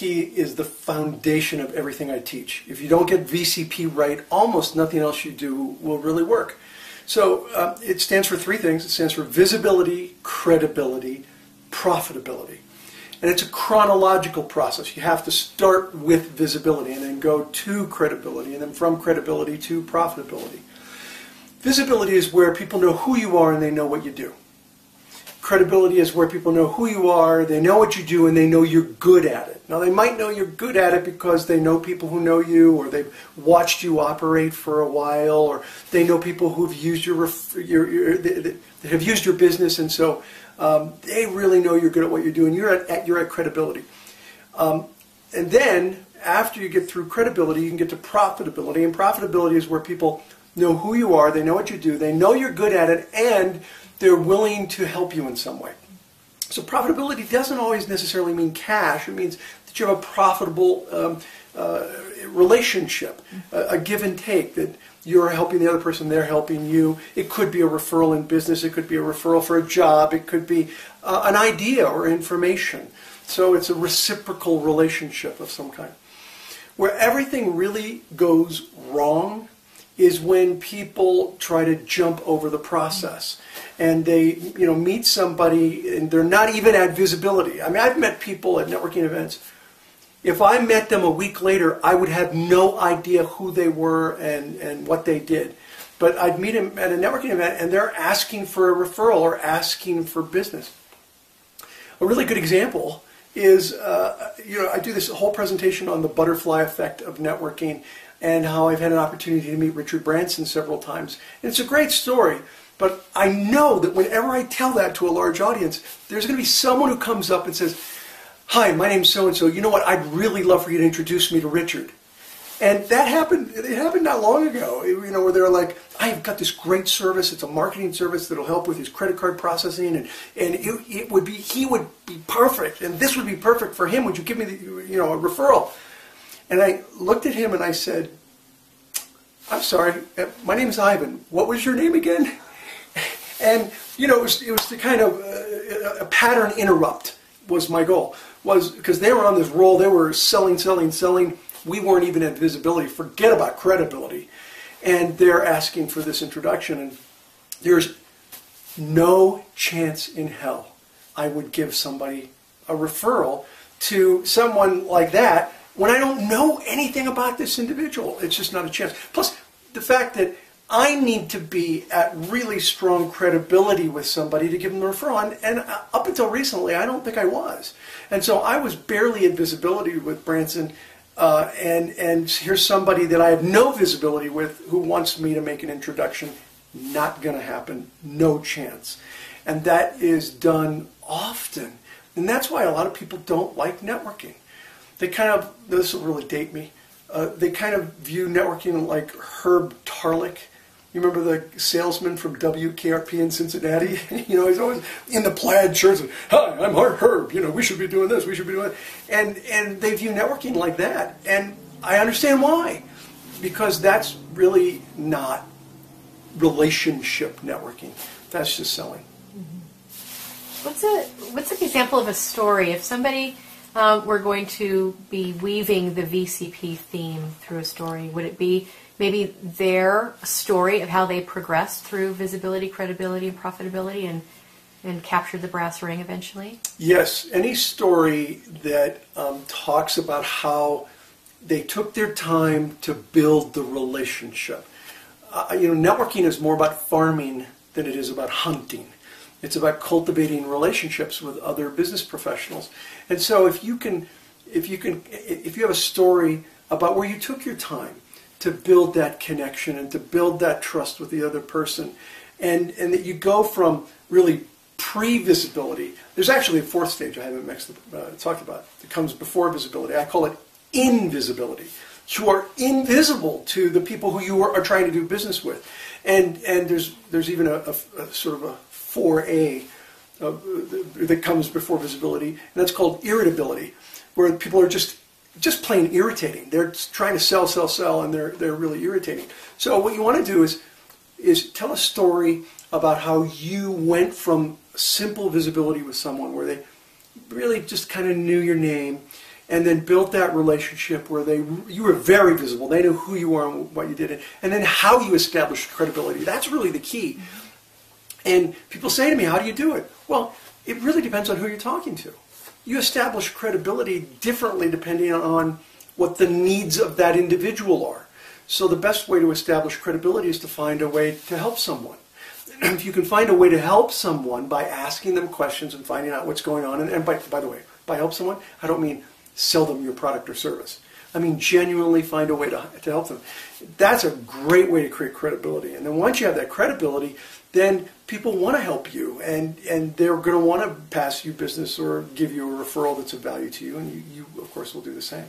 VCP is the foundation of everything I teach. If you don't get VCP right, almost nothing else you do will really work. So it stands for three things. It stands for visibility, credibility, profitability. And it's a chronological process. You have to start with visibility and then go to credibility, and then from credibility to profitability. Visibility is where people know who you are and they know what you do. Credibility is where people know who you are, they know what you do, and they know you're good at it. Now, they might know you're good at it because they know people who know you, or they've watched you operate for a while, or they know people who've used that have used your business, and so they really know you're good at what you're doing. You're at credibility. And then, after you get through credibility, you can get to profitability, and profitability is where people know who you are, they know what you do, they know you're good at it, and they're willing to help you in some way. So profitability doesn't always necessarily mean cash. It means that you have a profitable relationship, a give and take, that you're helping the other person, they're helping you. It could be a referral in business. It could be a referral for a job. It could be an idea or information. So it's a reciprocal relationship of some kind. Where everything really goes wrong is when people try to jump over the process and they meet somebody and they're not even at visibility. I mean, I've met people at networking events. If I met them a week later, I would have no idea who they were and what they did. But I'd meet them at a networking event and they're asking for a referral or asking for business. A really good example is, I do this whole presentation on the butterfly effect of networking and how I've had an opportunity to meet Richard Branson several times. And it's a great story, but I know that whenever I tell that to a large audience, there's going to be someone who comes up and says, "Hi, my name's so-and-so. You know what? I'd really love for you to introduce me to Richard." And that happened, it happened not long ago, where they're like, "I've got this great service. It's a marketing service that'll help with his credit card processing, and he would be perfect, and this would be perfect for him. Would you give me a referral?" And I looked at him and I said, "I'm sorry, my name's Ivan. What was your name again?" And it was the kind of a pattern interrupt was my goal. Was because they were on this roll, they were selling. We weren't even at visibility. Forget about credibility. And they're asking for this introduction, and there's no chance in hell I would give somebody a referral to someone like that when I don't know anything about this individual. It's just not a chance. Plus, the fact that I need to be at really strong credibility with somebody to give them a referral. And up until recently, I don't think I was. And so I was barely at visibility with Branson. And here's somebody that I have no visibility with who wants me to make an introduction. Not going to happen. No chance. And that is done often. And that's why a lot of people don't like networking. They kind of, this will really date me, they kind of view networking like Herb Tarlick. You remember the salesman from WKRP in Cincinnati? He's always in the plaid shirts. And, "Hi, I'm Herb. We should be doing this. We should be doing that." And they view networking like that. And I understand why. Because that's really not relationship networking. That's just selling. What's an example of a story? If somebody were going to be weaving the VCP theme through a story, would it be maybe their story of how they progressed through visibility, credibility, and profitability and captured the brass ring eventually? Yes. Any story that talks about how they took their time to build the relationship. Networking is more about farming than it is about hunting. It's about cultivating relationships with other business professionals. And so if you have a story about where you took your time to build that connection and to build that trust with the other person, and that you go from really pre-visibility. There's actually a fourth stage I haven't talked about. It comes before visibility. I call it invisibility. You are invisible to the people who you are trying to do business with. And there's even a sort of a 4A that comes before visibility, and that's called irritability, where people are just plain irritating. They're trying to sell, and they're really irritating. So what you want to do is tell a story about how you went from simple visibility with someone where they really just kind of knew your name. and then built that relationship where you were very visible. They knew who you are and what you did, and then how you established credibility. That's really the key. And people say to me, how do you do it? Well, it really depends on who you're talking to. You establish credibility differently depending on what the needs of that individual are. So the best way to establish credibility is to find a way to help someone. If you can find a way to help someone by asking them questions and finding out what's going on, and by the way, by help someone, I don't mean sell them your product or service. I mean genuinely find a way to help them. That's a great way to create credibility. And then once you have that credibility, then people want to help you, and they're going to want to pass you business or give you a referral that's of value to you, and you of course, will do the same.